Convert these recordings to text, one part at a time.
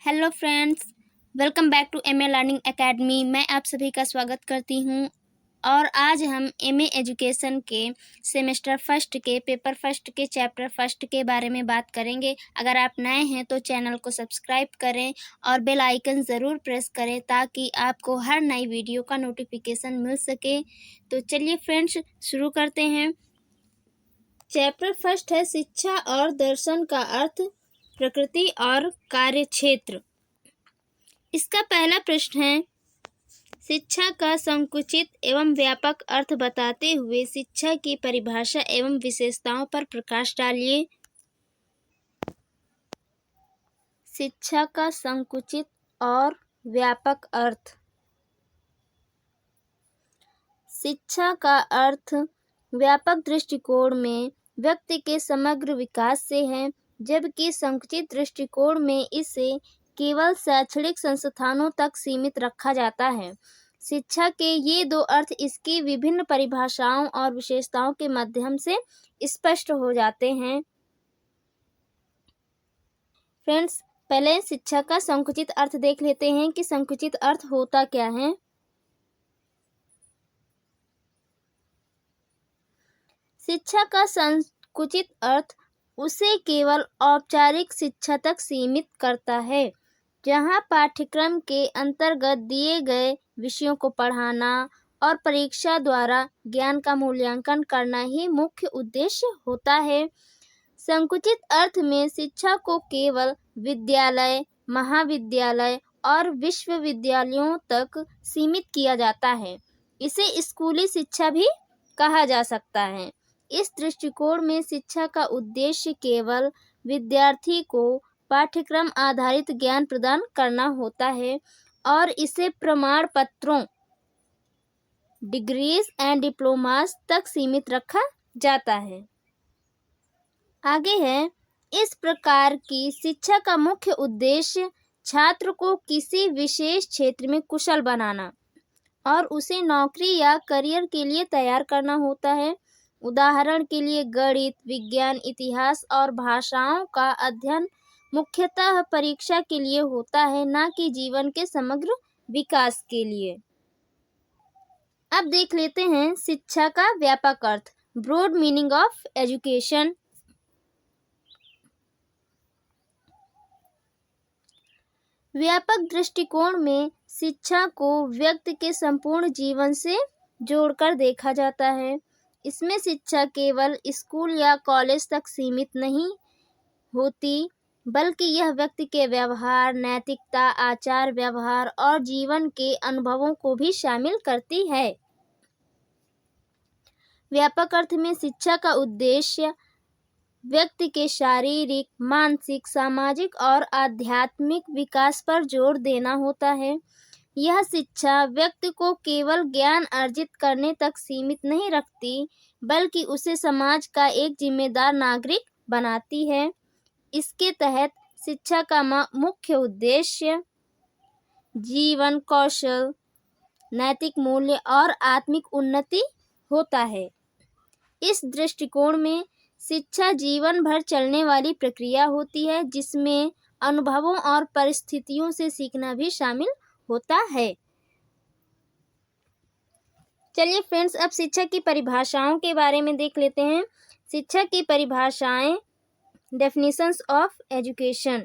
Hello friends, welcome back to MA learning academy. मैं आप सभी का स्वागत करती हूं और आज हम एमए एजुकेशन के सेमेस्टर फर्स्ट के पेपर फर्स्ट के चैप्टर फर्स्ट के बारे में बात करेंगे। अगर आप नए हैं तो चैनल को सब्सक्राइब करें और बेल आइकन ज़रूर प्रेस करें ताकि आपको हर नई वीडियो का नोटिफिकेशन मिल सके। तो चलिए फ्रेंड्स, शुरू करते हैं। चैप्टर फर्स्ट है शिक्षा और दर्शन का अर्थ, प्रकृति और कार्यक्षेत्र। इसका पहला प्रश्न है, शिक्षा का संकुचित एवं व्यापक अर्थ बताते हुए शिक्षा की परिभाषा एवं विशेषताओं पर प्रकाश डालिए। शिक्षा का संकुचित और व्यापक अर्थ। शिक्षा का अर्थ व्यापक दृष्टिकोण में व्यक्ति के समग्र विकास से है, जबकि संकुचित दृष्टिकोण में इसे केवल शैक्षणिक संस्थानों तक सीमित रखा जाता है। शिक्षा के ये दो अर्थ इसकी विभिन्न परिभाषाओं और विशेषताओं के माध्यम से स्पष्ट हो जाते हैं। फ्रेंड्स, पहले शिक्षा का संकुचित अर्थ देख लेते हैं कि संकुचित अर्थ होता क्या है। शिक्षा का संकुचित अर्थ उसे केवल औपचारिक शिक्षा तक सीमित करता है, जहां पाठ्यक्रम के अंतर्गत दिए गए विषयों को पढ़ाना और परीक्षा द्वारा ज्ञान का मूल्यांकन करना ही मुख्य उद्देश्य होता है। संकुचित अर्थ में शिक्षा को केवल विद्यालय, महाविद्यालय और विश्वविद्यालयों तक सीमित किया जाता है। इसे स्कूली शिक्षा भी कहा जा सकता है। इस दृष्टिकोण में शिक्षा का उद्देश्य केवल विद्यार्थी को पाठ्यक्रम आधारित ज्ञान प्रदान करना होता है और इसे प्रमाण पत्रों, डिग्रीज एंड डिप्लोमास तक सीमित रखा जाता है। आगे है, इस प्रकार की शिक्षा का मुख्य उद्देश्य छात्र को किसी विशेष क्षेत्र में कुशल बनाना और उसे नौकरी या करियर के लिए तैयार करना होता है। उदाहरण के लिए गणित, विज्ञान, इतिहास और भाषाओं का अध्ययन मुख्यतः परीक्षा के लिए होता है, न कि जीवन के समग्र विकास के लिए। अब देख लेते हैं शिक्षा का व्यापक अर्थ, ब्रॉड मीनिंग ऑफ एजुकेशन। व्यापक दृष्टिकोण में शिक्षा को व्यक्ति के संपूर्ण जीवन से जोड़कर देखा जाता है। इसमें शिक्षा केवल स्कूल या कॉलेज तक सीमित नहीं होती, बल्कि यह व्यक्ति के व्यवहार, नैतिकता, आचार व्यवहार और जीवन के अनुभवों को भी शामिल करती है। व्यापक अर्थ में शिक्षा का उद्देश्य व्यक्ति के शारीरिक, मानसिक, सामाजिक और आध्यात्मिक विकास पर जोर देना होता है। यह शिक्षा व्यक्ति को केवल ज्ञान अर्जित करने तक सीमित नहीं रखती, बल्कि उसे समाज का एक जिम्मेदार नागरिक बनाती है। इसके तहत शिक्षा का मुख्य उद्देश्य जीवन कौशल, नैतिक मूल्य और आत्मिक उन्नति होता है। इस दृष्टिकोण में शिक्षा जीवन भर चलने वाली प्रक्रिया होती है, जिसमें अनुभवों और परिस्थितियों से सीखना भी शामिल होता है। चलिए फ्रेंड्स, अब शिक्षा की परिभाषाओं के बारे में देख लेते हैं। शिक्षा की परिभाषाएं, डेफिनेशंस ऑफ एजुकेशन।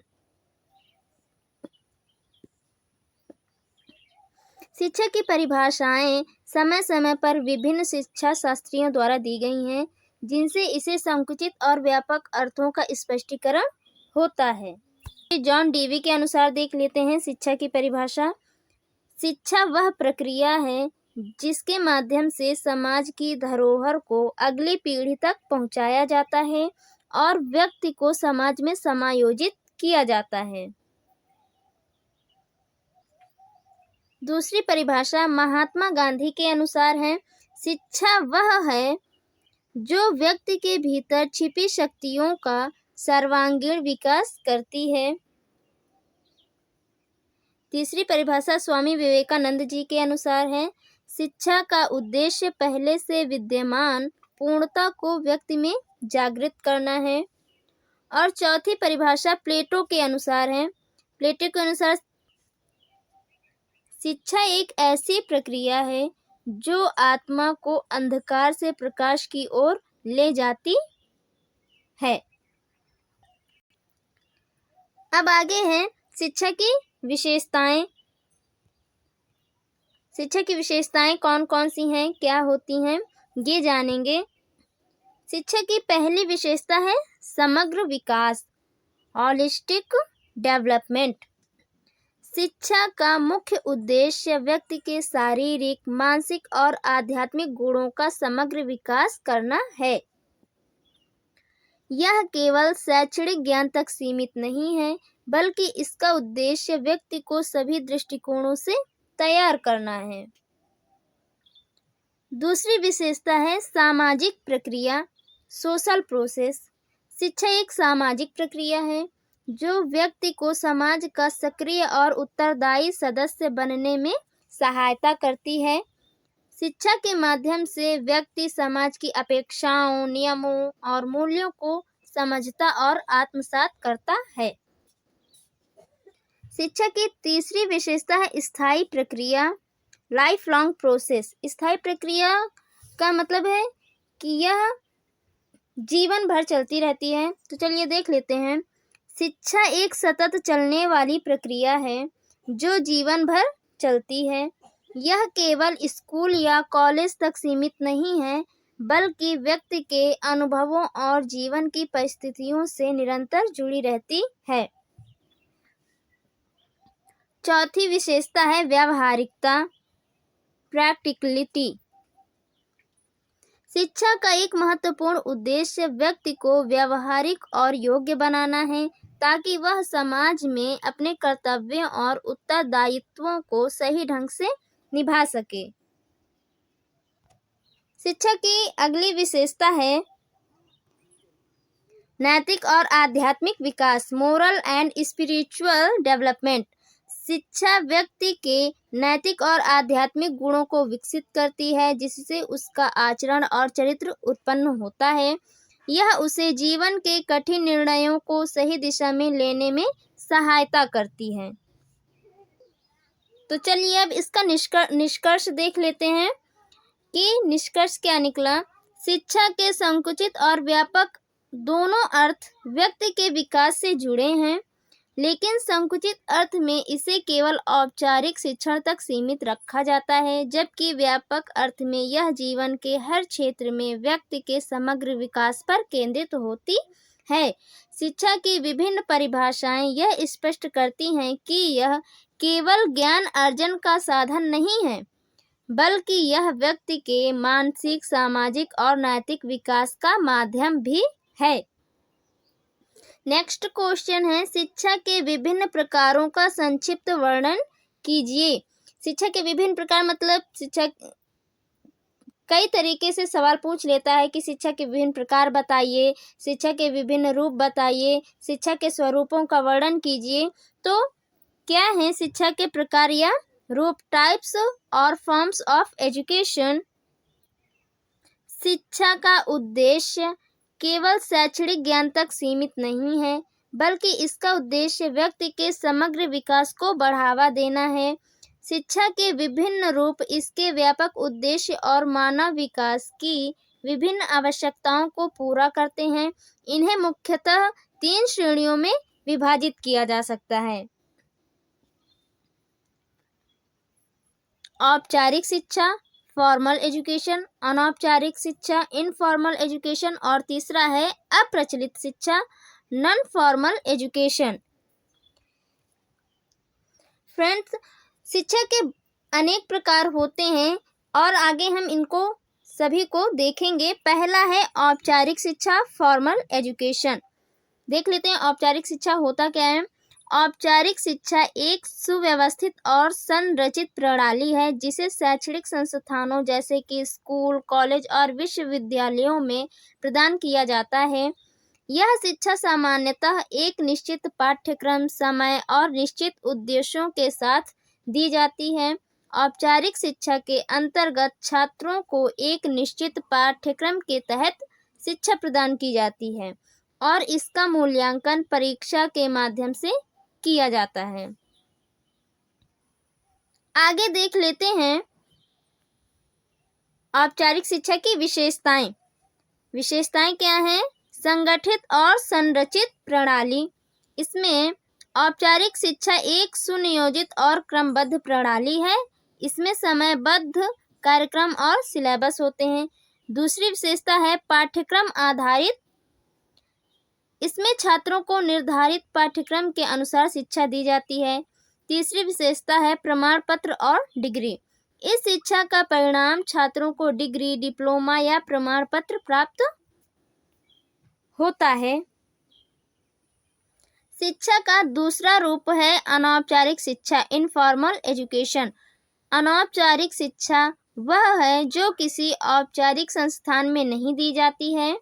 शिक्षा की परिभाषाएं समय समय पर विभिन्न शिक्षा शास्त्रियों द्वारा दी गई हैं, जिनसे इसे संकुचित और व्यापक अर्थों का स्पष्टीकरण होता है। जॉन डीवी के अनुसार देख लेते हैं शिक्षा की परिभाषा। शिक्षा वह प्रक्रिया है जिसके माध्यम से समाज की धरोहर को अगली पीढ़ी तक पहुंचाया जाता है और व्यक्ति को समाज में समायोजित किया जाता है। दूसरी परिभाषा महात्मा गांधी के अनुसार है, शिक्षा वह है जो व्यक्ति के भीतर छिपी शक्तियों का सर्वांगीण विकास करती है। तीसरी परिभाषा स्वामी विवेकानंद जी के अनुसार है, शिक्षा का उद्देश्य पहले से विद्यमान पूर्णता को व्यक्ति में जागृत करना है। और चौथी परिभाषा प्लेटो के अनुसार है, प्लेटो के अनुसार शिक्षा एक ऐसी प्रक्रिया है जो आत्मा को अंधकार से प्रकाश की ओर ले जाती है। अब आगे है शिक्षा की विशेषताएं। शिक्षा की विशेषताएं कौन कौन सी हैं, क्या होती हैं, ये जानेंगे। शिक्षा की पहली विशेषता है समग्र विकास, होलिस्टिक डेवलपमेंट। शिक्षा का मुख्य उद्देश्य व्यक्ति के शारीरिक, मानसिक और आध्यात्मिक गुणों का समग्र विकास करना है। यह केवल शैक्षणिक ज्ञान तक सीमित नहीं है, बल्कि इसका उद्देश्य व्यक्ति को सभी दृष्टिकोणों से तैयार करना है। दूसरी विशेषता है सामाजिक प्रक्रिया, सोशल प्रोसेस। शिक्षा एक सामाजिक प्रक्रिया है जो व्यक्ति को समाज का सक्रिय और उत्तरदायी सदस्य बनने में सहायता करती है। शिक्षा के माध्यम से व्यक्ति समाज की अपेक्षाओं, नियमों और मूल्यों को समझता और आत्मसात करता है। शिक्षा की तीसरी विशेषता है स्थायी प्रक्रिया, लाइफ लॉन्ग प्रोसेस। स्थायी प्रक्रिया का मतलब है कि यह जीवन भर चलती रहती है। तो चलिए देख लेते हैं। शिक्षा एक सतत चलने वाली प्रक्रिया है जो जीवन भर चलती है। यह केवल स्कूल या कॉलेज तक सीमित नहीं है, बल्कि व्यक्ति के अनुभवों और जीवन की परिस्थितियों से निरंतर जुड़ी रहती है। चौथी विशेषता है व्यावहारिकता, प्रैक्टिकलिटी। शिक्षा का एक महत्वपूर्ण उद्देश्य व्यक्ति को व्यावहारिक और योग्य बनाना है, ताकि वह समाज में अपने कर्तव्यों और उत्तरदायित्वों को सही ढंग से निभा सके। शिक्षा की अगली विशेषता है नैतिक और आध्यात्मिक विकास, मोरल एंड स्पिरिचुअल डेवलपमेंट। शिक्षा व्यक्ति के नैतिक और आध्यात्मिक गुणों को विकसित करती है, जिससे उसका आचरण और चरित्र उत्पन्न होता है। यह उसे जीवन के कठिन निर्णयों को सही दिशा में लेने में सहायता करती है। तो चलिए अब इसका निष्कर्ष देख लेते हैं कि निष्कर्ष क्या निकला। शिक्षा के संकुचित और व्यापक दोनों अर्थ व्यक्ति के विकास से जुड़े हैं, लेकिन संकुचित अर्थ में इसे केवल औपचारिक शिक्षण तक सीमित रखा जाता है, जबकि व्यापक अर्थ में यह जीवन के हर क्षेत्र में व्यक्ति के समग्र विकास पर केंद्रित होती है। शिक्षा की विभिन्न परिभाषाएं यह स्पष्ट करती हैं कि यह केवल ज्ञान अर्जन का साधन नहीं है, बल्कि यह व्यक्ति के मानसिक, सामाजिक और नैतिक विकास का माध्यम भी है। नेक्स्ट क्वेश्चन है, शिक्षा के विभिन्न प्रकारों का संक्षिप्त वर्णन कीजिए। शिक्षा के विभिन्न प्रकार मतलब शिक्षा कई तरीके से सवाल पूछ लेता है कि शिक्षा के विभिन्न प्रकार बताइए, शिक्षा के विभिन्न रूप बताइए, शिक्षा के स्वरूपों का वर्णन कीजिए। तो क्या है शिक्षा के प्रकार या रूप? टाइप्स और फॉर्म्स ऑफ एजुकेशन। शिक्षा का उद्देश्य केवल शैक्षणिक ज्ञान तक सीमित नहीं है, बल्कि इसका उद्देश्य व्यक्ति के समग्र विकास को बढ़ावा देना है। शिक्षा के विभिन्न रूप इसके व्यापक उद्देश्य और मानव विकास की विभिन्न आवश्यकताओं को पूरा करते हैं। इन्हें मुख्यतः 3 श्रेणियों में विभाजित किया जा सकता है। औपचारिक शिक्षा, फॉर्मल एजुकेशन, अनौपचारिक शिक्षा, इनफॉर्मल एजुकेशन, और तीसरा है अप्रचलित शिक्षा, नॉन फॉर्मल एजुकेशन। फ्रेंड्स, शिक्षा के अनेक प्रकार होते हैं और आगे हम इनको सभी को देखेंगे। पहला है औपचारिक शिक्षा, फॉर्मल एजुकेशन। देख लेते हैं औपचारिक शिक्षा होता क्या है। औपचारिक शिक्षा एक सुव्यवस्थित और संरचित प्रणाली है जिसे शैक्षणिक संस्थानों जैसे कि स्कूल, कॉलेज और विश्वविद्यालयों में प्रदान किया जाता है। यह शिक्षा सामान्यतः एक निश्चित पाठ्यक्रम, समय और निश्चित उद्देश्यों के साथ दी जाती है। औपचारिक शिक्षा के अंतर्गत छात्रों को एक निश्चित पाठ्यक्रम के तहत शिक्षा प्रदान की जाती है और इसका मूल्यांकन परीक्षा के माध्यम से किया जाता है। आगे देख लेते हैं औपचारिक शिक्षा की विशेषताएं। विशेषताएं क्या हैं? संगठित और संरचित प्रणाली। इसमें औपचारिक शिक्षा एक सुनियोजित और क्रमबद्ध प्रणाली है। इसमें समयबद्ध कार्यक्रम और सिलेबस होते हैं। दूसरी विशेषता है पाठ्यक्रम आधारित। इसमें छात्रों को निर्धारित पाठ्यक्रम के अनुसार शिक्षा दी जाती है। तीसरी विशेषता है प्रमाण पत्र और डिग्री। इस शिक्षा का परिणाम छात्रों को डिग्री, डिप्लोमा या प्रमाण पत्र प्राप्त होता है। शिक्षा का दूसरा रूप है अनौपचारिक शिक्षा, इनफॉर्मल एजुकेशन। अनौपचारिक शिक्षा वह है जो किसी औपचारिक संस्थान में नहीं दी जाती है।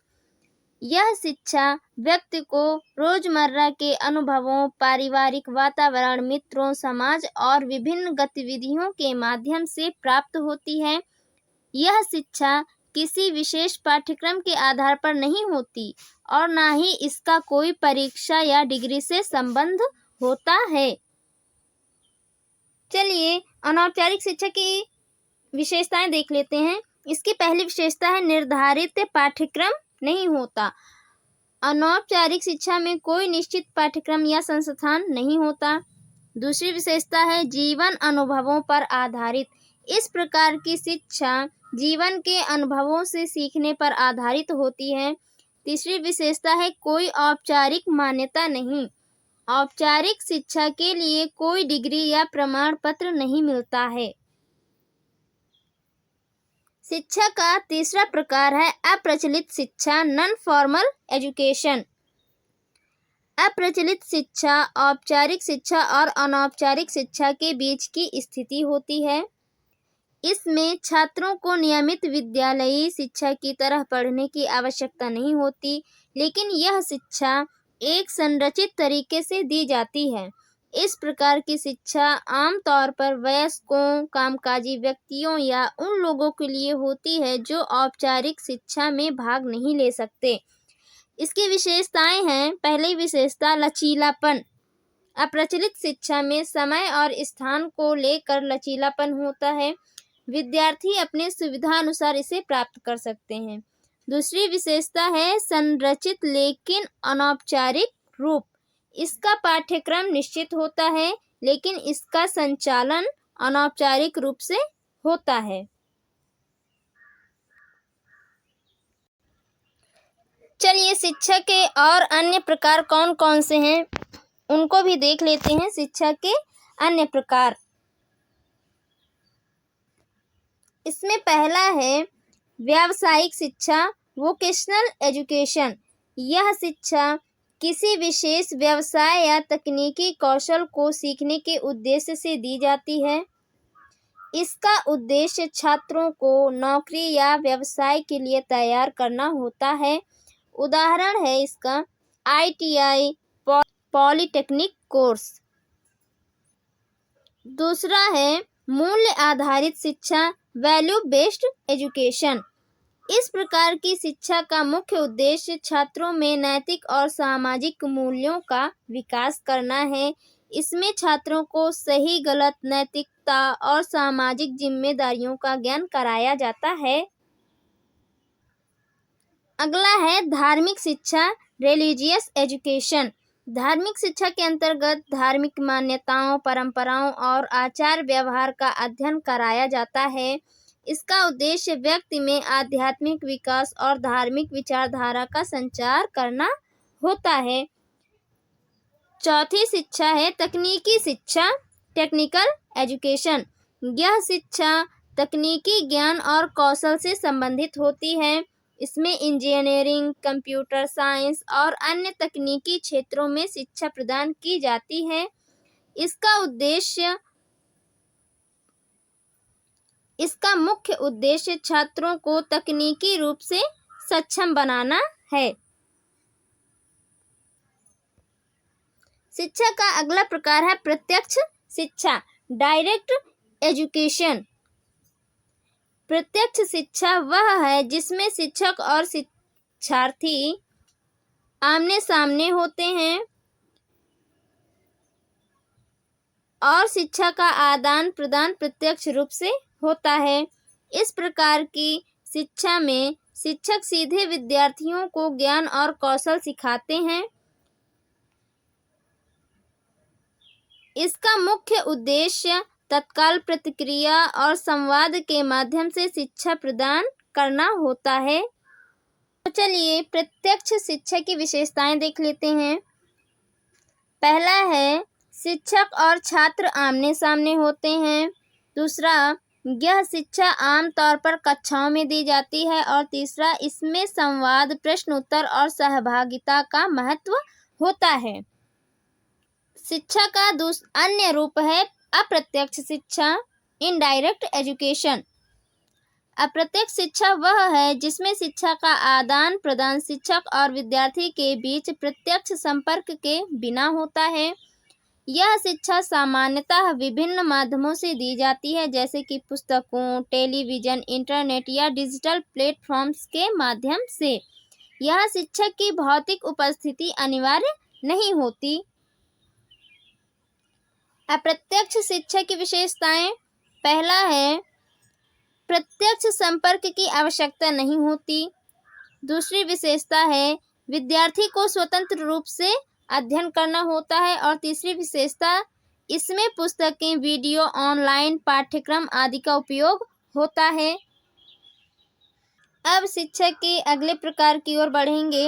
यह शिक्षा व्यक्ति को रोजमर्रा के अनुभवों, पारिवारिक वातावरण, मित्रों, समाज और विभिन्न गतिविधियों के माध्यम से प्राप्त होती है। यह शिक्षा किसी विशेष पाठ्यक्रम के आधार पर नहीं होती और ना ही इसका कोई परीक्षा या डिग्री से संबंध होता है। चलिए अनौपचारिक शिक्षा की विशेषताएं देख लेते हैं। इसकी पहली विशेषता है निर्धारित पाठ्यक्रम नहीं होता। अनौपचारिक शिक्षा में कोई निश्चित पाठ्यक्रम या संस्थान नहीं होता। दूसरी विशेषता है जीवन अनुभवों पर आधारित। इस प्रकार की शिक्षा जीवन के अनुभवों से सीखने पर आधारित होती है। तीसरी विशेषता है कोई औपचारिक मान्यता नहीं। औपचारिक शिक्षा के लिए कोई डिग्री या प्रमाण पत्र नहीं मिलता है। शिक्षा का तीसरा प्रकार है अप्रचलित शिक्षा, नॉन फॉर्मल एजुकेशन। अप्रचलित शिक्षा औपचारिक शिक्षा और अनौपचारिक शिक्षा के बीच की स्थिति होती है। इसमें छात्रों को नियमित विद्यालयी शिक्षा की तरह पढ़ने की आवश्यकता नहीं होती, लेकिन यह शिक्षा एक संरचित तरीके से दी जाती है। इस प्रकार की शिक्षा आमतौर पर वयस्कों, कामकाजी व्यक्तियों या उन लोगों के लिए होती है जो औपचारिक शिक्षा में भाग नहीं ले सकते। इसकी विशेषताएं हैं। पहली विशेषता लचीलापन। अप्रचलित शिक्षा में समय और स्थान को लेकर लचीलापन होता है। विद्यार्थी अपने सुविधा अनुसार इसे प्राप्त कर सकते हैं। दूसरी विशेषता है संरचित लेकिन अनौपचारिक रूप। इसका पाठ्यक्रम निश्चित होता है, लेकिन इसका संचालन अनौपचारिक रूप से होता है। चलिए शिक्षा के और अन्य प्रकार कौन कौन से हैं उनको भी देख लेते हैं। शिक्षा के अन्य प्रकार, इसमें पहला है व्यावसायिक शिक्षा, वोकेशनल एजुकेशन। यह शिक्षा किसी विशेष व्यवसाय या तकनीकी कौशल को सीखने के उद्देश्य से दी जाती है। इसका उद्देश्य छात्रों को नौकरी या व्यवसाय के लिए तैयार करना होता है। उदाहरण है इसका ITI, पॉलिटेक्निक कोर्स। दूसरा है मूल्य आधारित शिक्षा, वैल्यू बेस्ड एजुकेशन। इस प्रकार की शिक्षा का मुख्य उद्देश्य छात्रों में नैतिक और सामाजिक मूल्यों का विकास करना है। इसमें छात्रों को सही गलत, नैतिकता और सामाजिक जिम्मेदारियों का ज्ञान कराया जाता है। अगला है धार्मिक शिक्षा, रिलीजियस एजुकेशन। धार्मिक शिक्षा के अंतर्गत धार्मिक मान्यताओं, परंपराओं और आचार व्यवहार का अध्ययन कराया जाता है। इसका उद्देश्य व्यक्ति में आध्यात्मिक विकास और धार्मिक विचारधारा का संचार करना होता है। चौथी शिक्षा है तकनीकी शिक्षा, टेक्निकल एजुकेशन। यह शिक्षा तकनीकी ज्ञान और कौशल से संबंधित होती है। इसमें इंजीनियरिंग, कंप्यूटर साइंस और अन्य तकनीकी क्षेत्रों में शिक्षा प्रदान की जाती है। इसका मुख्य उद्देश्य छात्रों को तकनीकी रूप से सक्षम बनाना है। शिक्षा का अगला प्रकार है प्रत्यक्ष शिक्षा, डायरेक्ट एजुकेशन। प्रत्यक्ष शिक्षा वह है जिसमें शिक्षक और शिक्षार्थी आमने सामने होते हैं। और शिक्षा का आदान प्रदान प्रत्यक्ष रूप से होता है। इस प्रकार की शिक्षा में शिक्षक सीधे विद्यार्थियों को ज्ञान और कौशल सिखाते हैं। इसका मुख्य उद्देश्य तत्काल प्रतिक्रिया और संवाद के माध्यम से शिक्षा प्रदान करना होता है। तो चलिए प्रत्यक्ष शिक्षा की विशेषताएं देख लेते हैं। पहला है शिक्षक और छात्र आमने सामने होते हैं। दूसरा, यह शिक्षा आमतौर पर कक्षाओं में दी जाती है। और तीसरा, इसमें संवाद, प्रश्न उत्तर और सहभागिता का महत्व होता है। शिक्षा का अन्य रूप है अप्रत्यक्ष शिक्षा, इनडायरेक्ट एजुकेशन। अप्रत्यक्ष शिक्षा वह है जिसमें शिक्षा का आदान प्रदान शिक्षक और विद्यार्थी के बीच प्रत्यक्ष संपर्क के बिना होता है। यह शिक्षा सामान्यतः विभिन्न माध्यमों से दी जाती है, जैसे कि पुस्तकों, टेलीविज़न, इंटरनेट या डिजिटल प्लेटफॉर्म्स के माध्यम से। यह शिक्षक की भौतिक उपस्थिति अनिवार्य नहीं होती। अप्रत्यक्ष शिक्षा की विशेषताएं। पहला है प्रत्यक्ष संपर्क की आवश्यकता नहीं होती। दूसरी विशेषता है विद्यार्थी को स्वतंत्र रूप से अध्ययन करना होता है। और तीसरी विशेषता, इसमें पुस्तकें, वीडियो, ऑनलाइन पाठ्यक्रम आदि का उपयोग होता है। अब शिक्षा के अगले प्रकार की ओर बढ़ेंगे।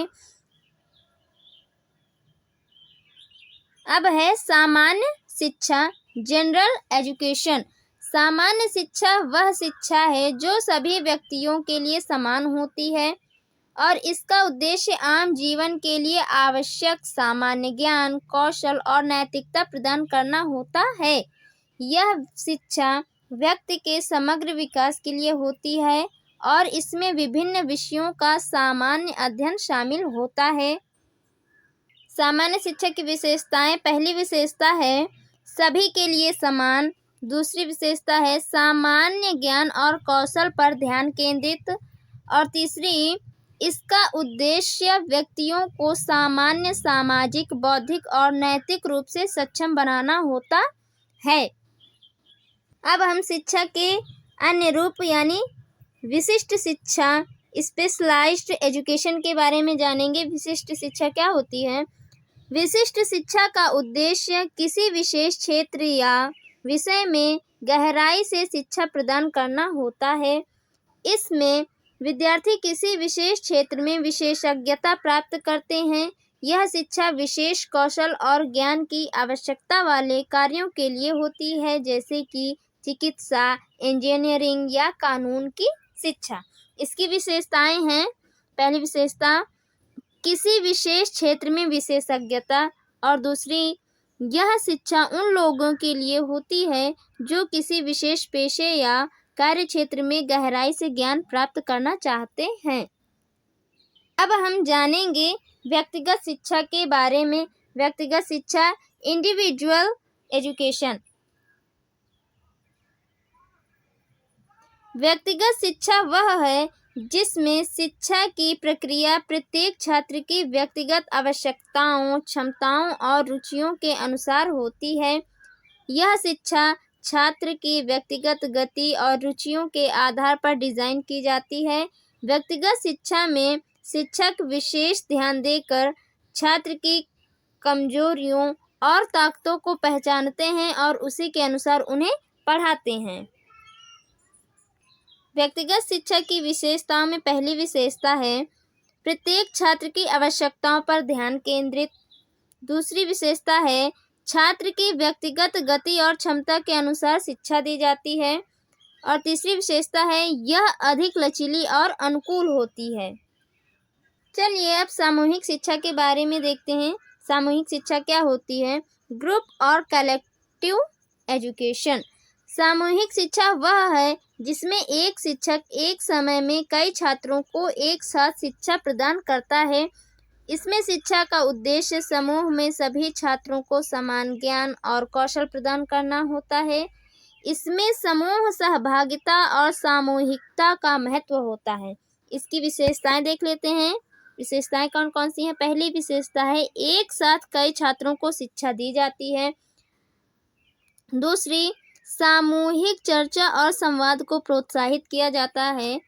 अब है सामान्य शिक्षा, जनरल एजुकेशन। सामान्य शिक्षा वह शिक्षा है जो सभी व्यक्तियों के लिए समान होती है और इसका उद्देश्य आम जीवन के लिए आवश्यक सामान्य ज्ञान, कौशल और नैतिकता प्रदान करना होता है। यह शिक्षा व्यक्ति के समग्र विकास के लिए होती है और इसमें विभिन्न विषयों का सामान्य अध्ययन शामिल होता है। सामान्य शिक्षा की विशेषताएं। पहली विशेषता है सभी के लिए समान। दूसरी विशेषता है सामान्य ज्ञान और कौशल पर ध्यान केंद्रित। और तीसरी, इसका उद्देश्य व्यक्तियों को सामान्य सामाजिक, बौद्धिक और नैतिक रूप से सक्षम बनाना होता है। अब हम शिक्षा के अन्य रूप यानी विशिष्ट शिक्षा, स्पेशलाइज्ड एजुकेशन के बारे में जानेंगे। विशिष्ट शिक्षा क्या होती है? विशिष्ट शिक्षा का उद्देश्य किसी विशेष क्षेत्र या विषय में गहराई से शिक्षा प्रदान करना होता है। इसमें विद्यार्थी किसी विशेष क्षेत्र में विशेषज्ञता प्राप्त करते हैं। यह शिक्षा विशेष कौशल और ज्ञान की आवश्यकता वाले कार्यों के लिए होती है, जैसे कि चिकित्सा, इंजीनियरिंग या कानून की शिक्षा। इसकी विशेषताएं हैं। पहली विशेषता, किसी विशेष क्षेत्र में विशेषज्ञता। और दूसरी, यह शिक्षा उन लोगों के लिए होती है जो किसी विशेष पेशे या कार्य क्षेत्र में गहराई से ज्ञान प्राप्त करना चाहते हैं। अब हम जानेंगे व्यक्तिगत शिक्षा के बारे में। व्यक्तिगत शिक्षा, इंडिविजुअल एजुकेशन। व्यक्तिगत शिक्षा वह है जिसमें शिक्षा की प्रक्रिया प्रत्येक छात्र की व्यक्तिगत आवश्यकताओं, क्षमताओं और रुचियों के अनुसार होती है। यह शिक्षा छात्र की व्यक्तिगत गति और रुचियों के आधार पर डिज़ाइन की जाती है। व्यक्तिगत शिक्षा में शिक्षक विशेष ध्यान देकर छात्र की कमजोरियों और ताकतों को पहचानते हैं और उसी के अनुसार उन्हें पढ़ाते हैं। व्यक्तिगत शिक्षा की विशेषताओं में पहली विशेषता है प्रत्येक छात्र की आवश्यकताओं पर ध्यान केंद्रित। दूसरी विशेषता है छात्र की व्यक्तिगत गति और क्षमता के अनुसार शिक्षा दी जाती है। और तीसरी विशेषता है यह अधिक लचीली और अनुकूल होती है। चलिए अब सामूहिक शिक्षा के बारे में देखते हैं। सामूहिक शिक्षा क्या होती है? ग्रुप और कलेक्टिव एजुकेशन। सामूहिक शिक्षा वह है जिसमें एक शिक्षक एक समय में कई छात्रों को एक साथ शिक्षा प्रदान करता है। इसमें शिक्षा का उद्देश्य समूह में सभी छात्रों को समान ज्ञान और कौशल प्रदान करना होता है। इसमें समूह सहभागिता और सामूहिकता का महत्व होता है। इसकी विशेषताएं देख लेते हैं। विशेषताएं कौन कौन सी हैं? पहली विशेषता है एक साथ कई छात्रों को शिक्षा दी जाती है। दूसरी, सामूहिक चर्चा और संवाद को प्रोत्साहित किया जाता है।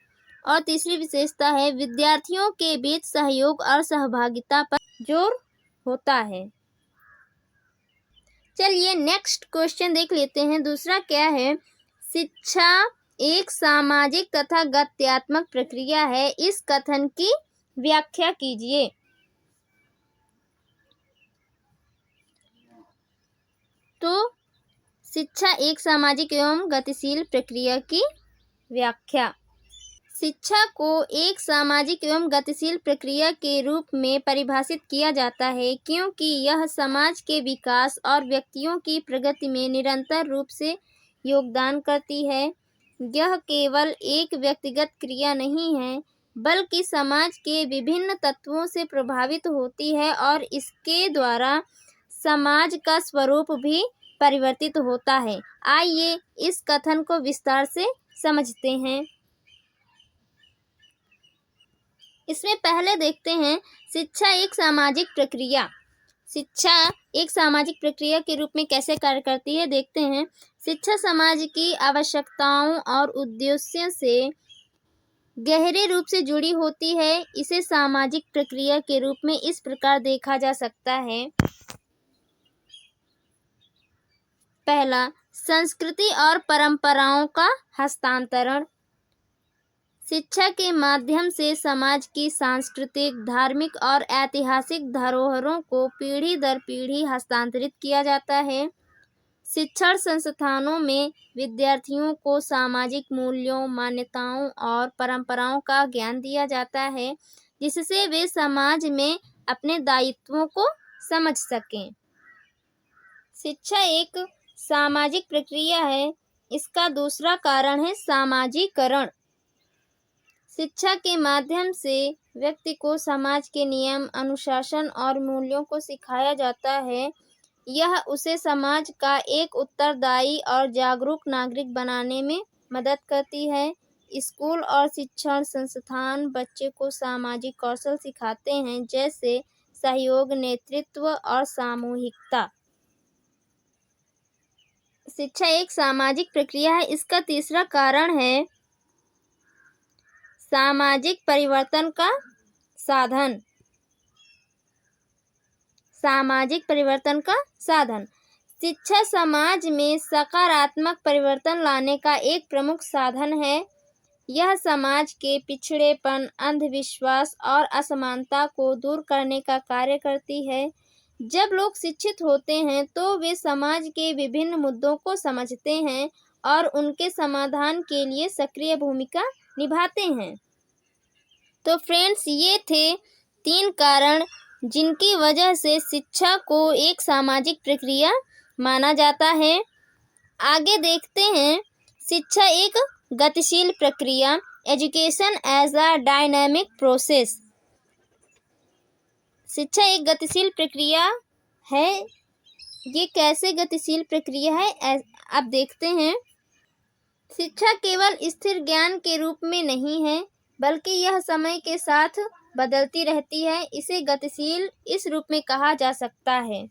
और तीसरी विशेषता है विद्यार्थियों के बीच सहयोग और सहभागिता पर जोर होता है। चलिए नेक्स्ट क्वेश्चन देख लेते हैं। दूसरा क्या है? शिक्षा एक सामाजिक तथा गत्यात्मक प्रक्रिया है। इस कथन की व्याख्या कीजिए। तो शिक्षा एक सामाजिक एवं गतिशील प्रक्रिया की व्याख्या। शिक्षा को एक सामाजिक एवं गतिशील प्रक्रिया के रूप में परिभाषित किया जाता है क्योंकि यह समाज के विकास और व्यक्तियों की प्रगति में निरंतर रूप से योगदान करती है। यह केवल एक व्यक्तिगत क्रिया नहीं है बल्कि समाज के विभिन्न तत्वों से प्रभावित होती है और इसके द्वारा समाज का स्वरूप भी परिवर्तित होता है। आइए इस कथन को विस्तार से समझते हैं। इसमें पहले देखते हैं शिक्षा एक सामाजिक प्रक्रिया। शिक्षा एक सामाजिक प्रक्रिया के रूप में कैसे कार्य करती है देखते हैं। शिक्षा समाज की आवश्यकताओं और उद्देश्यों से गहरे रूप से जुड़ी होती है। इसे सामाजिक प्रक्रिया के रूप में इस प्रकार देखा जा सकता है। पहला, संस्कृति और परंपराओं का हस्तांतरण। शिक्षा के माध्यम से समाज की सांस्कृतिक, धार्मिक और ऐतिहासिक धरोहरों को पीढ़ी दर पीढ़ी हस्तांतरित किया जाता है। शिक्षण संस्थानों में विद्यार्थियों को सामाजिक मूल्यों, मान्यताओं और परंपराओं का ज्ञान दिया जाता है जिससे वे समाज में अपने दायित्वों को समझ सकें। शिक्षा एक सामाजिक प्रक्रिया है। इसका दूसरा कारण है सामाजिकरण। शिक्षा के माध्यम से व्यक्ति को समाज के नियम, अनुशासन और मूल्यों को सिखाया जाता है। यह उसे समाज का एक उत्तरदायी और जागरूक नागरिक बनाने में मदद करती है। स्कूल और शिक्षण संस्थान बच्चे को सामाजिक कौशल सिखाते हैं जैसे सहयोग, नेतृत्व और सामूहिकता। शिक्षा एक सामाजिक प्रक्रिया है। इसका तीसरा कारण है सामाजिक परिवर्तन का साधन। सामाजिक परिवर्तन का साधन। शिक्षा समाज में सकारात्मक परिवर्तन लाने का एक प्रमुख साधन है। यह समाज के पिछड़ेपन, अंधविश्वास और असमानता को दूर करने का कार्य करती है। जब लोग शिक्षित होते हैं तो वे समाज के विभिन्न मुद्दों को समझते हैं और उनके समाधान के लिए सक्रिय भूमिका निभाते हैं। तो फ्रेंड्स, ये थे 3 कारण जिनकी वजह से शिक्षा को एक सामाजिक प्रक्रिया माना जाता है। आगे देखते हैं शिक्षा एक गतिशील प्रक्रिया। Education as a dynamic process. शिक्षा एक गतिशील प्रक्रिया है। ये कैसे गतिशील प्रक्रिया है अब देखते हैं। शिक्षा केवल स्थिर ज्ञान के रूप में नहीं है बल्कि यह समय के साथ बदलती रहती है। इसे गतिशील इस रूप में कहा जा सकता है।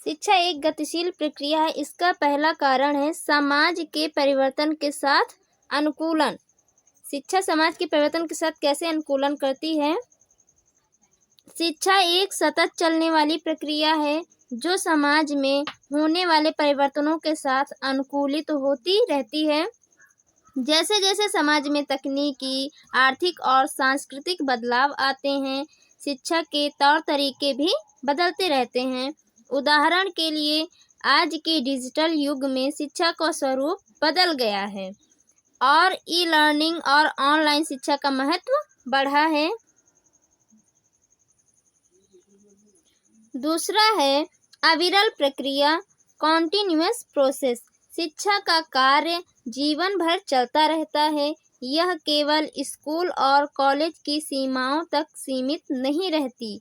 शिक्षा एक गतिशील प्रक्रिया है। इसका पहला कारण है समाज के परिवर्तन के साथ अनुकूलन। शिक्षा समाज के परिवर्तन के साथ कैसे अनुकूलन करती है? शिक्षा एक सतत चलने वाली प्रक्रिया है जो समाज में होने वाले परिवर्तनों के साथ अनुकूलित होती रहती है। जैसे जैसे समाज में तकनीकी, आर्थिक और सांस्कृतिक बदलाव आते हैं, शिक्षा के तौर तरीके भी बदलते रहते हैं। उदाहरण के लिए आज के डिजिटल युग में शिक्षा का स्वरूप बदल गया है और ई-लर्निंग और ऑनलाइन शिक्षा का महत्व बढ़ा है। दूसरा है अविरल प्रक्रिया, कॉन्टिन्यूअस प्रोसेस। शिक्षा का कार्य जीवन भर चलता रहता है। यह केवल स्कूल और कॉलेज की सीमाओं तक सीमित नहीं रहती।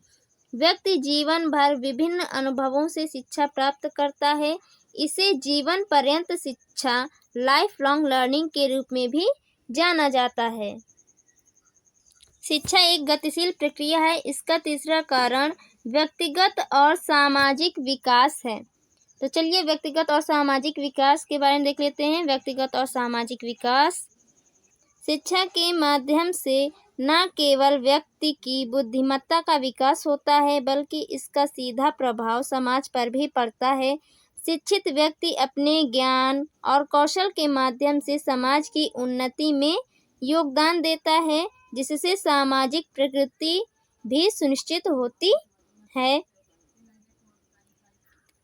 व्यक्ति जीवन भर विभिन्न अनुभवों से शिक्षा प्राप्त करता है। इसे जीवन पर्यंत शिक्षा, लाइफ लॉन्ग लर्निंग के रूप में भी जाना जाता है। शिक्षा एक गतिशील प्रक्रिया है। इसका तीसरा कारण व्यक्तिगत और सामाजिक विकास है। तो चलिए व्यक्तिगत और सामाजिक विकास के बारे में देख लेते हैं। व्यक्तिगत और सामाजिक विकास। शिक्षा के माध्यम से न केवल व्यक्ति की बुद्धिमत्ता का विकास होता है, बल्कि इसका सीधा प्रभाव समाज पर भी पड़ता है। शिक्षित व्यक्ति अपने ज्ञान और कौशल के माध्यम से समाज की उन्नति में योगदान देता है, जिससे सामाजिक प्रगति भी सुनिश्चित होती है।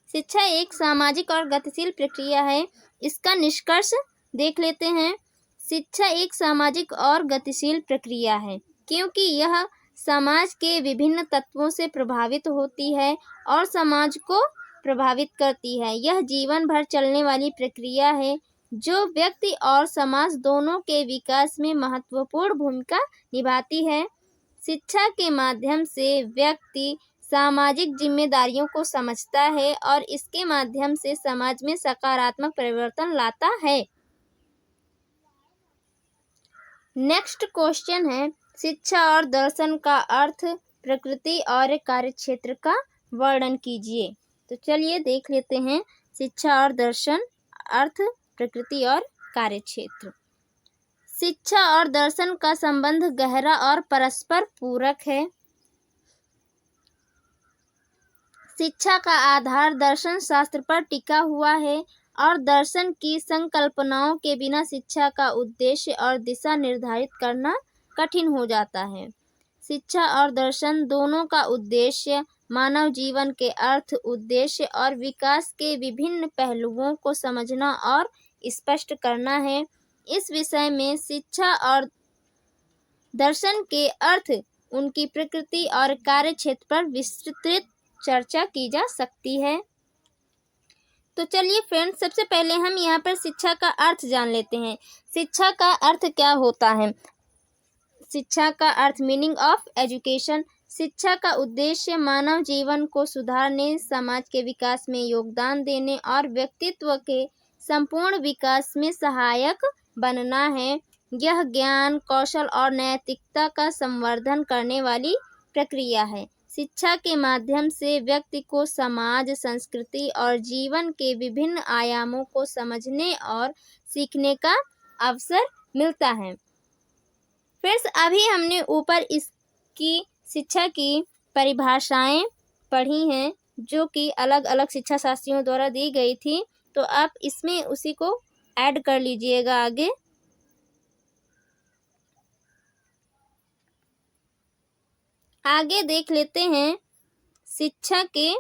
शिक्षा एक सामाजिक और गतिशील प्रक्रिया है। इसका निष्कर्ष देख लेते हैं। शिक्षा एक सामाजिक और गतिशील प्रक्रिया है, क्योंकि यह समाज के विभिन्न तत्वों से प्रभावित होती है और समाज को प्रभावित करती है। यह जीवन भर चलने वाली प्रक्रिया है, जो व्यक्ति और समाज दोनों के विकास में महत्वपूर्ण भूमिका निभाती है। शिक्षा के माध्यम से व्यक्ति सामाजिक जिम्मेदारियों को समझता है और इसके माध्यम से समाज में सकारात्मक परिवर्तन लाता है। नेक्स्ट क्वेश्चन है, शिक्षा और दर्शन का अर्थ, प्रकृति और कार्यक्षेत्र का वर्णन कीजिए। तो चलिए देख लेते हैं। शिक्षा और दर्शन, अर्थ, प्रकृति और कार्यक्षेत्र। शिक्षा और दर्शन का संबंध गहरा और परस्पर पूरक है। शिक्षा का आधार दर्शन शास्त्र पर टिका हुआ है और दर्शन की संकल्पनाओं के बिना शिक्षा का उद्देश्य और दिशा निर्धारित करना कठिन हो जाता है। शिक्षा और दर्शन दोनों का उद्देश्य मानव जीवन के अर्थ, उद्देश्य और विकास के विभिन्न पहलुओं को समझना और स्पष्ट करना है। इस विषय में शिक्षा और दर्शन के अर्थ, उनकी प्रकृति और कार्यक्षेत्र पर विस्तृत चर्चा की जा सकती है। तो चलिए फ्रेंड्स, सबसे पहले हम यहाँ पर शिक्षा का अर्थ जान लेते हैं। शिक्षा का अर्थ क्या होता है? शिक्षा का अर्थ, मीनिंग ऑफ एजुकेशन। शिक्षा का उद्देश्य मानव जीवन को सुधारने, समाज के विकास में योगदान देने और व्यक्तित्व के संपूर्ण विकास में सहायक बनना है। यह ज्ञान, कौशल और नैतिकता का संवर्धन करने वाली प्रक्रिया है। शिक्षा के माध्यम से व्यक्ति को समाज, संस्कृति और जीवन के विभिन्न आयामों को समझने और सीखने का अवसर मिलता है। फ्रेंड्स, अभी हमने ऊपर इसकी शिक्षा की परिभाषाएं पढ़ी हैं, जो कि अलग अलग शिक्षा शास्त्रियों द्वारा दी गई थी। तो आप इसमें उसी को ऐड कर लीजिएगा आगे। आगे देख लेते हैं शिक्षा के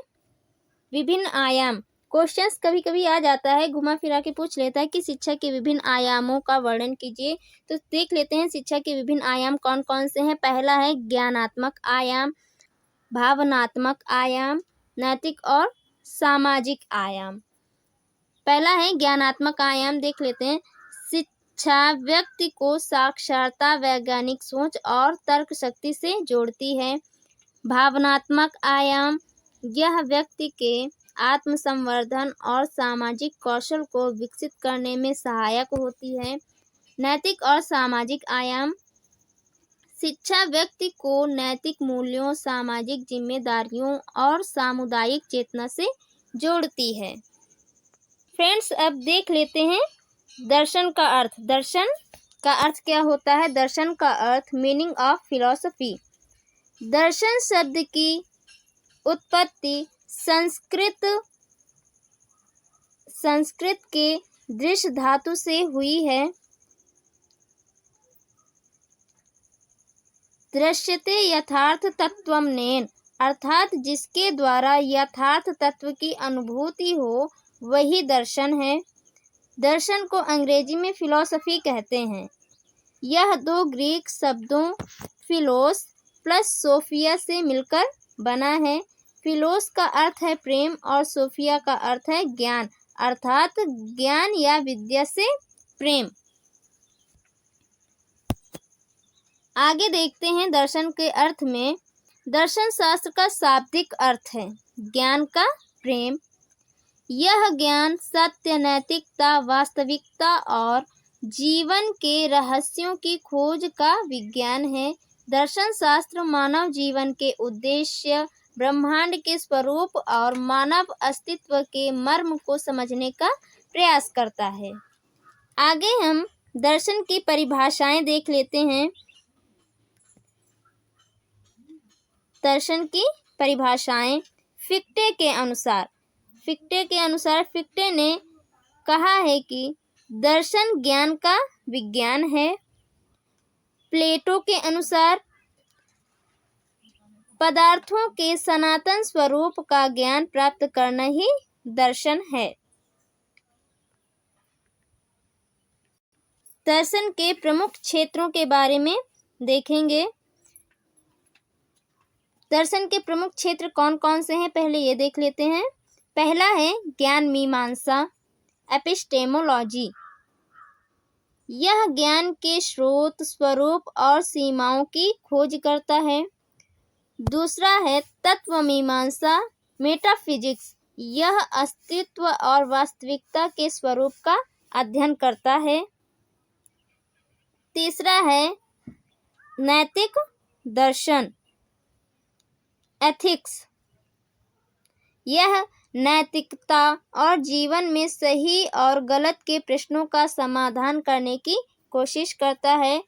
विभिन्न आयाम। क्वेश्चंस कभी कभी आ जाता है, घुमा फिरा के पूछ लेता है कि शिक्षा के विभिन्न आयामों का वर्णन कीजिए। तो देख लेते हैं शिक्षा के विभिन्न आयाम कौन कौन से हैं। पहला है ज्ञानात्मक आयाम, भावनात्मक आयाम, नैतिक और सामाजिक आयाम। पहला है ज्ञानात्मक आयाम, देख लेते हैं। शिक्षा व्यक्ति को साक्षरता, वैज्ञानिक सोच और तर्क शक्ति से जोड़ती है। भावनात्मक आयाम, यह व्यक्ति के आत्मसंवर्धन और सामाजिक कौशल को विकसित करने में सहायक होती है। नैतिक और सामाजिक आयाम, शिक्षा व्यक्ति को नैतिक मूल्यों, सामाजिक जिम्मेदारियों और सामुदायिक चेतना से जोड़ती है। फ्रेंड्स, अब देख लेते हैं दर्शन का अर्थ। दर्शन का अर्थ क्या होता है? दर्शन का अर्थ, मीनिंग ऑफ फिलॉसफी। दर्शन शब्द की उत्पत्ति संस्कृत के दृश्य धातु से हुई है। दृश्यते यथार्थ तत्वम्नेन, अर्थात जिसके द्वारा यथार्थ तत्व की अनुभूति हो वही दर्शन है। दर्शन को अंग्रेजी में फिलॉसफी कहते हैं। यह दो ग्रीक शब्दों फिलोस प्लस सोफिया से मिलकर बना है। फिलोस का अर्थ है प्रेम और सोफिया का अर्थ है ज्ञान, अर्थात ज्ञान या विद्या से प्रेम। आगे देखते हैं दर्शन के अर्थ में। दर्शन शास्त्र का शाब्दिक अर्थ है ज्ञान का प्रेम। यह ज्ञान सत्य, नैतिकता, वास्तविकता और जीवन के रहस्यों की खोज का विज्ञान है। दर्शन शास्त्र मानव जीवन के उद्देश्य, ब्रह्मांड के स्वरूप और मानव अस्तित्व के मर्म को समझने का प्रयास करता है। आगे हम दर्शन की परिभाषाएं देख लेते हैं। दर्शन की परिभाषाएं फिक्टे के अनुसार फिक्टे ने कहा है कि दर्शन ज्ञान का विज्ञान है। प्लेटो के अनुसार पदार्थों के सनातन स्वरूप का ज्ञान प्राप्त करना ही दर्शन है। दर्शन के प्रमुख क्षेत्रों के बारे में देखेंगे। दर्शन के प्रमुख क्षेत्र कौन कौन से हैं, पहले ये देख लेते हैं। पहला है ज्ञान मीमांसा, एपिस्टेमोलॉजी। यह ज्ञान के स्रोत, स्वरूप और सीमाओं की खोज करता है। दूसरा है तत्व मीमांसा, मेटाफिजिक्स। यह अस्तित्व और वास्तविकता के स्वरूप का अध्ययन करता है। तीसरा है नैतिक दर्शन, एथिक्स। यह नैतिकता और जीवन में सही और गलत के प्रश्नों का समाधान करने की कोशिश करता है।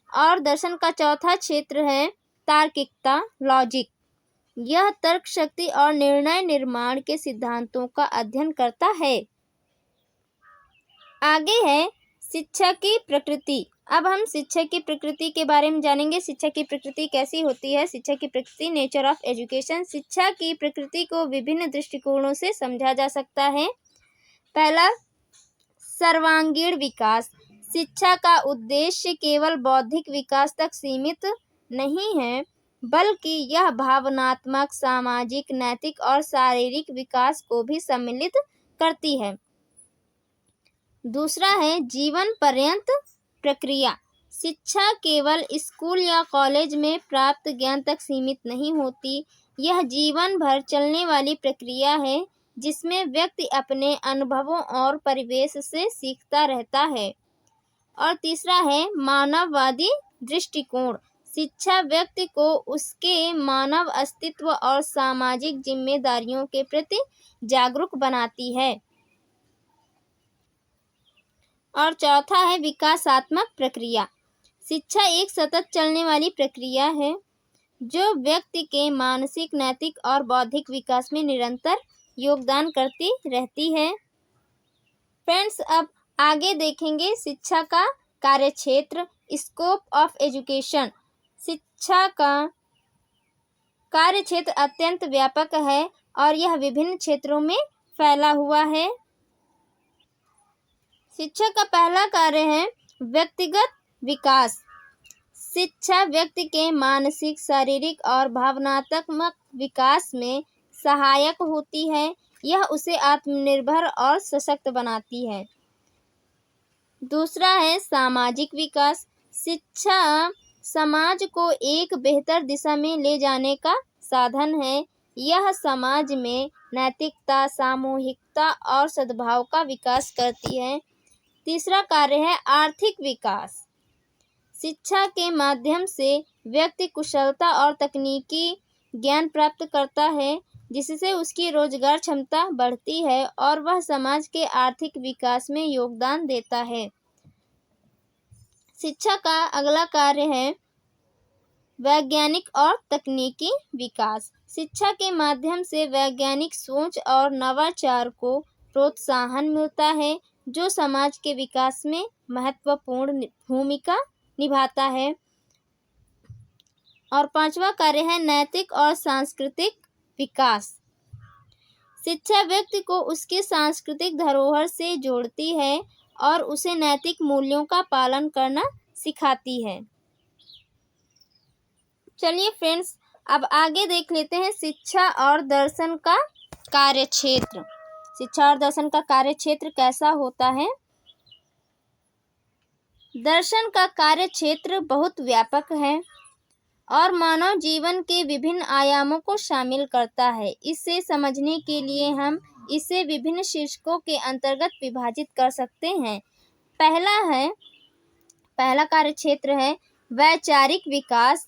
और दर्शन का चौथा क्षेत्र है तार्किकता, लॉजिक। यह तर्क शक्ति और निर्णय निर्माण के सिद्धांतों का अध्ययन करता है। आगे है शिक्षा की प्रकृति। अब हम शिक्षा की प्रकृति के बारे में जानेंगे। शिक्षा की प्रकृति कैसी होती है? शिक्षा की प्रकृति, नेचर ऑफ एजुकेशन। शिक्षा की प्रकृति को विभिन्न दृष्टिकोणों से समझा जा सकता है। पहला, सर्वांगीण विकास। शिक्षा का उद्देश्य केवल बौद्धिक विकास तक सीमित नहीं है, बल्कि यह भावनात्मक, सामाजिक, नैतिक और शारीरिक विकास को भी सम्मिलित करती है। दूसरा है जीवन पर्यंत प्रक्रिया। शिक्षा केवल स्कूल या कॉलेज में प्राप्त ज्ञान तक सीमित नहीं होती। यह जीवन भर चलने वाली प्रक्रिया है, जिसमें व्यक्ति अपने अनुभवों और परिवेश से सीखता रहता है। और तीसरा है मानववादी दृष्टिकोण। शिक्षा व्यक्ति को उसके मानव अस्तित्व और सामाजिक जिम्मेदारियों के प्रति जागरूक बनाती है। और चौथा है विकासात्मक प्रक्रिया। शिक्षा एक सतत चलने वाली प्रक्रिया है, जो व्यक्ति के मानसिक, नैतिक और बौद्धिक विकास में निरंतर योगदान करती रहती है। फ्रेंड्स, अब आगे देखेंगे शिक्षा का कार्यक्षेत्र, स्कोप ऑफ एजुकेशन। शिक्षा का कार्यक्षेत्र अत्यंत व्यापक है और यह विभिन्न क्षेत्रों में फैला हुआ है। शिक्षा का पहला कार्य है व्यक्तिगत विकास। शिक्षा व्यक्ति के मानसिक, शारीरिक और भावनात्मक विकास में सहायक होती है। यह उसे आत्मनिर्भर और सशक्त बनाती है। दूसरा है सामाजिक विकास। शिक्षा समाज को एक बेहतर दिशा में ले जाने का साधन है। यह समाज में नैतिकता, सामूहिकता और सद्भाव का विकास करती है। तीसरा कार्य है आर्थिक विकास। शिक्षा के माध्यम से व्यक्ति कुशलता और तकनीकी ज्ञान प्राप्त करता है, जिससे उसकी रोजगार क्षमता बढ़ती है और वह समाज के आर्थिक विकास में योगदान देता है। शिक्षा का अगला कार्य है वैज्ञानिक और तकनीकी विकास। शिक्षा के माध्यम से वैज्ञानिक सोच और नवाचार को प्रोत्साहन मिलता है, जो समाज के विकास में महत्वपूर्ण भूमिका निभाता है। और पांचवा कार्य है नैतिक और सांस्कृतिक विकास। शिक्षा व्यक्ति को उसके सांस्कृतिक धरोहर से जोड़ती है और उसे नैतिक मूल्यों का पालन करना सिखाती है। चलिए फ्रेंड्स, अब आगे देख लेते हैं शिक्षा और दर्शन का कार्यक्षेत्र। शिक्षा और दर्शन का कार्यक्षेत्र कैसा होता है? दर्शन का कार्यक्षेत्र बहुत व्यापक है और मानव जीवन के विभिन्न आयामों को शामिल करता है। इसे समझने के लिए हम इसे विभिन्न शीर्षकों के अंतर्गत विभाजित कर सकते हैं। पहला कार्यक्षेत्र है वैचारिक विकास,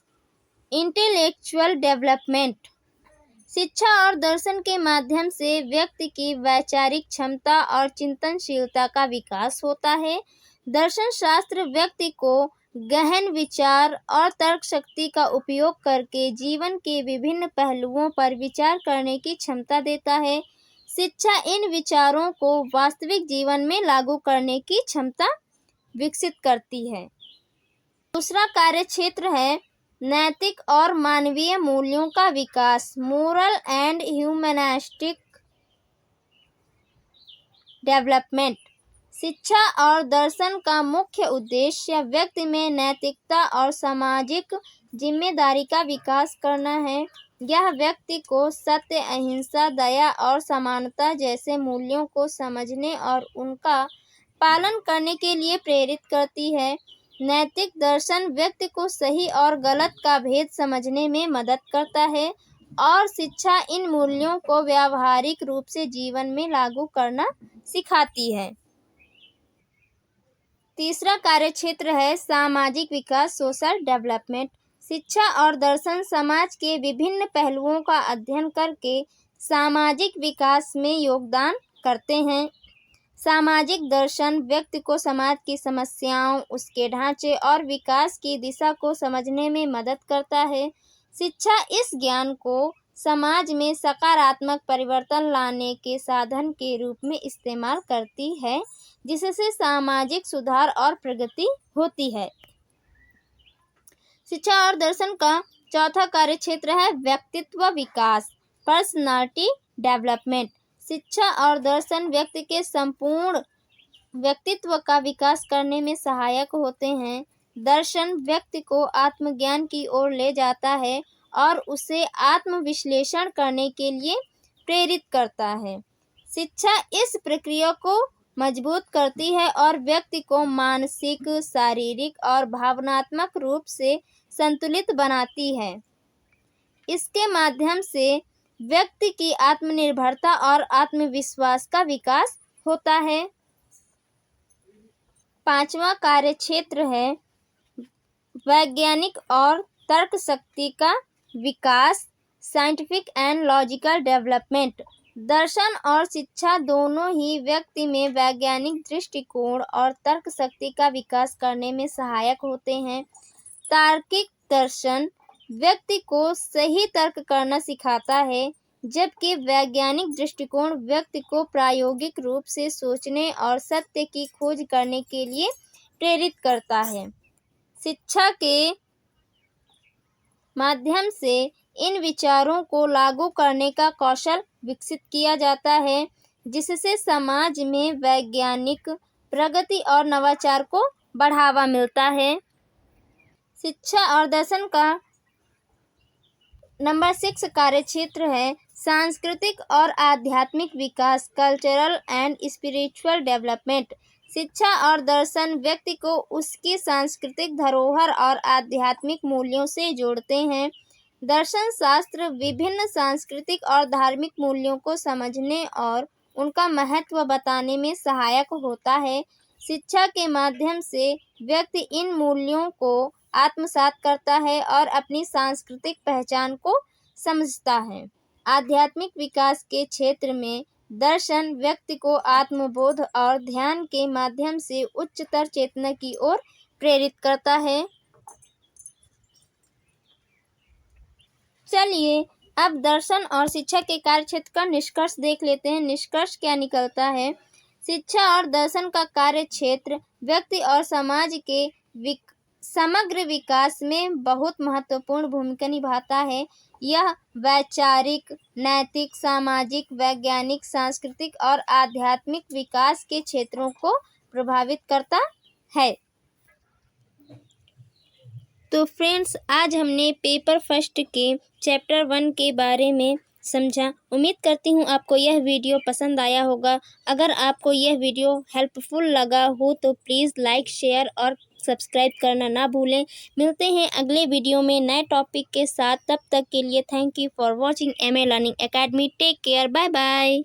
इंटेलेक्चुअल डेवलपमेंट। शिक्षा और दर्शन के माध्यम से व्यक्ति की वैचारिक क्षमता और चिंतनशीलता का विकास होता है। दर्शन शास्त्र व्यक्ति को गहन विचार और तर्क शक्ति का उपयोग करके जीवन के विभिन्न पहलुओं पर विचार करने की क्षमता देता है। शिक्षा इन विचारों को वास्तविक जीवन में लागू करने की क्षमता विकसित करती है। दूसरा कार्यक्षेत्र है नैतिक और मानवीय मूल्यों का विकास, मोरल एंड ह्यूमैनिस्टिक डेवलपमेंट। शिक्षा और दर्शन का मुख्य उद्देश्य व्यक्ति में नैतिकता और सामाजिक जिम्मेदारी का विकास करना है। यह व्यक्ति को सत्य, अहिंसा, दया और समानता जैसे मूल्यों को समझने और उनका पालन करने के लिए प्रेरित करती है। नैतिक दर्शन व्यक्ति को सही और गलत का भेद समझने में मदद करता है और शिक्षा इन मूल्यों को व्यावहारिक रूप से जीवन में लागू करना सिखाती है। तीसरा कार्यक्षेत्र है सामाजिक विकास, सोशल डेवलपमेंट। शिक्षा और दर्शन समाज के विभिन्न पहलुओं का अध्ययन करके सामाजिक विकास में योगदान करते हैं। सामाजिक दर्शन व्यक्ति को समाज की समस्याओं, उसके ढांचे और विकास की दिशा को समझने में मदद करता है। शिक्षा इस ज्ञान को समाज में सकारात्मक परिवर्तन लाने के साधन के रूप में इस्तेमाल करती है, जिससे सामाजिक सुधार और प्रगति होती है। शिक्षा और दर्शन का चौथा कार्यक्षेत्र है व्यक्तित्व विकास, पर्सनालिटी डेवलपमेंट। शिक्षा और दर्शन व्यक्ति के संपूर्ण व्यक्तित्व का विकास करने में सहायक होते हैं। दर्शन व्यक्ति को आत्मज्ञान की ओर ले जाता है और उसे आत्मविश्लेषण करने के लिए प्रेरित करता है। शिक्षा इस प्रक्रिया को मजबूत करती है और व्यक्ति को मानसिक, शारीरिक और भावनात्मक रूप से संतुलित बनाती है। इसके माध्यम से व्यक्ति की आत्मनिर्भरता और आत्मविश्वास का विकास होता है। पांचवा कार्यक्षेत्र है वैज्ञानिक और तर्क शक्ति का विकास, साइंटिफिक एंड लॉजिकल डेवलपमेंट। दर्शन और शिक्षा दोनों ही व्यक्ति में वैज्ञानिक दृष्टिकोण और तर्क शक्ति का विकास करने में सहायक होते हैं। तार्किक दर्शन व्यक्ति को सही तर्क करना सिखाता है, जबकि वैज्ञानिक दृष्टिकोण व्यक्ति को प्रायोगिक रूप से सोचने और सत्य की खोज करने के लिए प्रेरित करता है। शिक्षा के माध्यम से इन विचारों को लागू करने का कौशल विकसित किया जाता है, जिससे समाज में वैज्ञानिक प्रगति और नवाचार को बढ़ावा मिलता है। शिक्षा और दर्शन का नंबर 6 कार्यक्षेत्र है सांस्कृतिक और आध्यात्मिक विकास, कल्चरल एंड स्पिरिचुअल डेवलपमेंट। शिक्षा और दर्शन व्यक्ति को उसकी सांस्कृतिक धरोहर और आध्यात्मिक मूल्यों से जोड़ते हैं। दर्शन शास्त्र विभिन्न सांस्कृतिक और धार्मिक मूल्यों को समझने और उनका महत्व बताने में सहायक होता है। शिक्षा के माध्यम से व्यक्ति इन मूल्यों को आत्मसात करता है और अपनी सांस्कृतिक पहचान को समझता है। आध्यात्मिक विकास के क्षेत्र में दर्शन व्यक्ति को आत्मबोध और ध्यान के माध्यम से उच्चतर चेतना की ओर प्रेरित करता है। चलिए अब दर्शन और शिक्षा के कार्यक्षेत्र का निष्कर्ष देख लेते हैं। निष्कर्ष क्या निकलता है? शिक्षा और दर्शन का कार्यक्षेत्र व्यक्ति और समाज के समग्र विकास में बहुत महत्वपूर्ण भूमिका निभाता है। यह वैचारिक, नैतिक, सामाजिक, वैज्ञानिक, सांस्कृतिक और आध्यात्मिक विकास के क्षेत्रों को प्रभावित करता है। तो फ्रेंड्स, आज हमने पेपर फर्स्ट के चैप्टर 1 के बारे में समझा। उम्मीद करती हूँ आपको यह वीडियो पसंद आया होगा। अगर आपको यह वीडियो हेल्पफुल लगा हो तो प्लीज़ लाइक, शेयर और सब्सक्राइब करना ना भूलें। मिलते हैं अगले वीडियो में नए टॉपिक के साथ। तब तक के लिए thank you for watching MA learning academy. Take care, bye bye.